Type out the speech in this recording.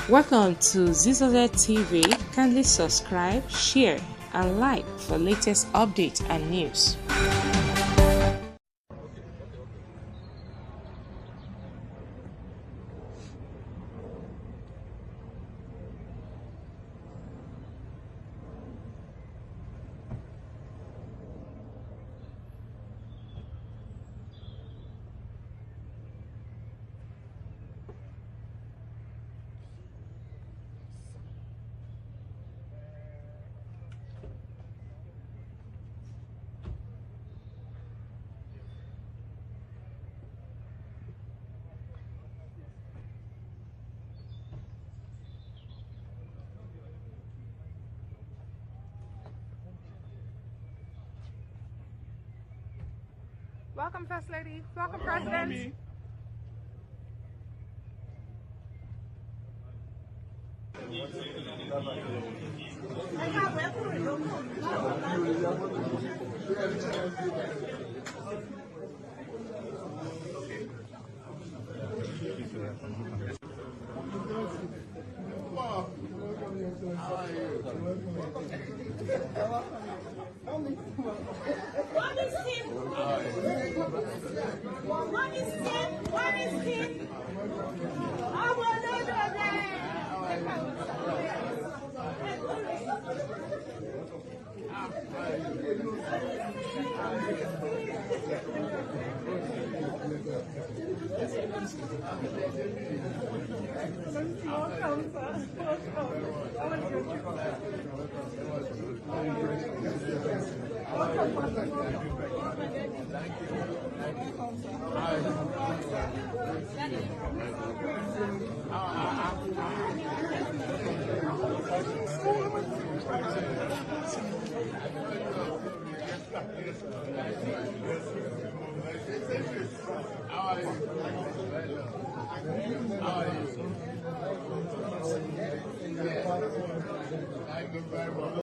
Welcome to ZZZ TV. Kindly subscribe, share, and like for latest updates and news. Welcome, First Lady. Welcome, President. What is it? What is it? I will not do